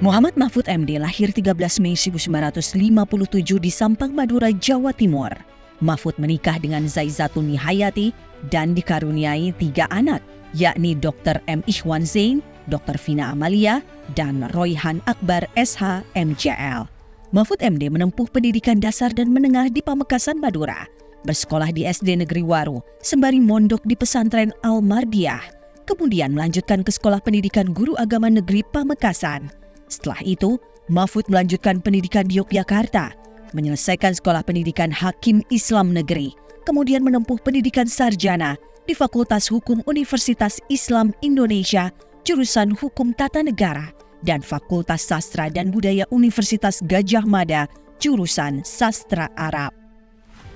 Muhammad Mahfud MD lahir 13 Mei 1957 di Sampang, Madura, Jawa Timur. Mahfud menikah dengan Zaizatun Nihayati dan dikaruniai 3 anak, yakni Dr. M. Ikhwan Zain, Dr. Vina Amalia, dan Royhan Akbar SH MJL. Mahfud MD menempuh pendidikan dasar dan menengah di Pamekasan, Madura, bersekolah di SD Negeri Waru, sembari mondok di pesantren Al-Mardiyah, kemudian melanjutkan ke Sekolah Pendidikan Guru Agama Negeri Pamekasan. Setelah itu, Mahfud melanjutkan pendidikan di Yogyakarta, menyelesaikan Sekolah Pendidikan Hakim Islam Negeri, kemudian menempuh pendidikan sarjana di Fakultas Hukum Universitas Islam Indonesia, jurusan Hukum Tata Negara, dan Fakultas Sastra dan Budaya Universitas Gadjah Mada, jurusan Sastra Arab.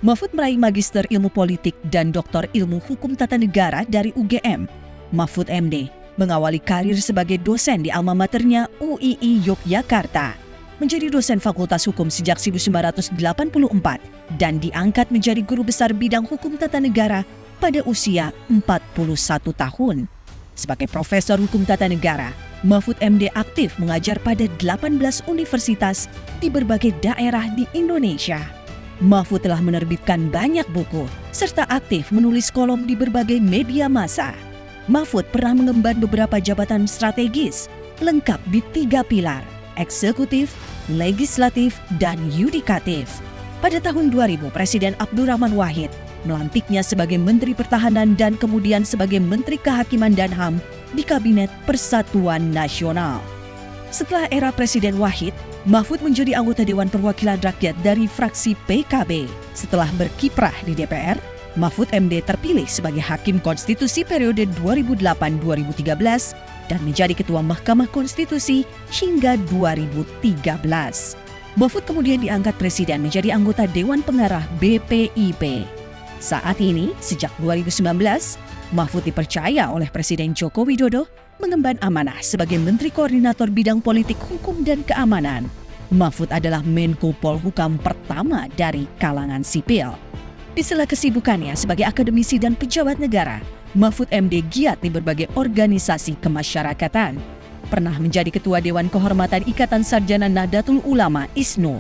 Mahfud meraih Magister Ilmu Politik dan Doktor Ilmu Hukum Tata Negara dari UGM. Mahfud MD mengawali karir sebagai dosen di alma maternya UII Yogyakarta, menjadi dosen Fakultas Hukum sejak 1984 dan diangkat menjadi guru besar bidang hukum tata negara pada usia 41 tahun. Sebagai profesor hukum tata negara, Mahfud MD aktif mengajar pada 18 universitas di berbagai daerah di Indonesia. Mahfud telah menerbitkan banyak buku serta aktif menulis kolom di berbagai media massa. Mahfud pernah mengemban beberapa jabatan strategis, lengkap di 3 pilar, eksekutif, legislatif, dan yudikatif. Pada tahun 2000, Presiden Abdurrahman Wahid melantiknya sebagai Menteri Pertahanan dan kemudian sebagai Menteri Kehakiman dan HAM di Kabinet Persatuan Nasional. Setelah era Presiden Wahid, Mahfud menjadi anggota Dewan Perwakilan Rakyat dari fraksi PKB. Setelah berkiprah di DPR, Mahfud MD terpilih sebagai Hakim Konstitusi periode 2008-2013 dan menjadi Ketua Mahkamah Konstitusi hingga 2013. Mahfud kemudian diangkat Presiden menjadi anggota Dewan Pengarah BPIP. Saat ini, sejak 2019, Mahfud dipercaya oleh Presiden Joko Widodo mengemban amanah sebagai Menteri Koordinator Bidang Politik Hukum dan Keamanan. Mahfud adalah Menko Polhukam pertama dari kalangan sipil. Di sela kesibukannya sebagai akademisi dan pejabat negara, Mahfud MD giat di berbagai organisasi kemasyarakatan. Pernah menjadi Ketua Dewan Kehormatan Ikatan Sarjana Nahdlatul Ulama ISNU,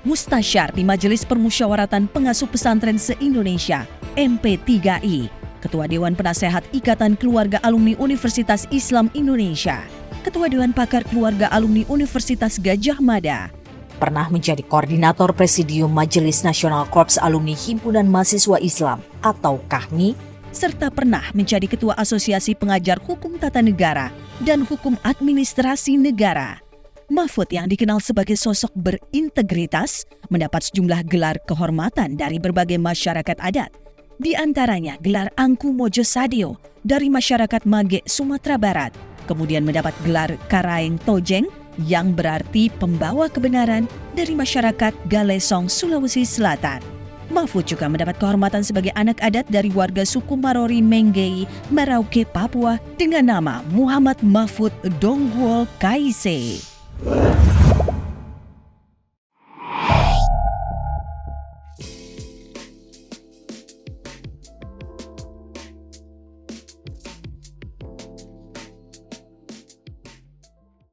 Mustasyar di Majelis Permusyawaratan Pengasuh Pesantren se-Indonesia MP3I, Ketua Dewan Penasehat Ikatan Keluarga Alumni Universitas Islam Indonesia, Ketua Dewan Pakar Keluarga Alumni Universitas Gadjah Mada. Pernah menjadi Koordinator Presidium Majelis Nasional Korps Alumni Himpunan Mahasiswa Islam atau KAHMI, serta pernah menjadi Ketua Asosiasi Pengajar Hukum Tata Negara dan Hukum Administrasi Negara. Mahfud yang dikenal sebagai sosok berintegritas mendapat sejumlah gelar kehormatan dari berbagai masyarakat adat. Di antaranya gelar Angku Mojo Sadio dari masyarakat Mage, Sumatera Barat, kemudian mendapat gelar Karaeng Tojeng yang berarti pembawa kebenaran dari masyarakat Galesong, Sulawesi Selatan. Mahfud juga mendapat kehormatan sebagai anak adat dari warga suku Marori Menggei, Merauke, Papua dengan nama Muhammad Mahfud Dongwol Kaise.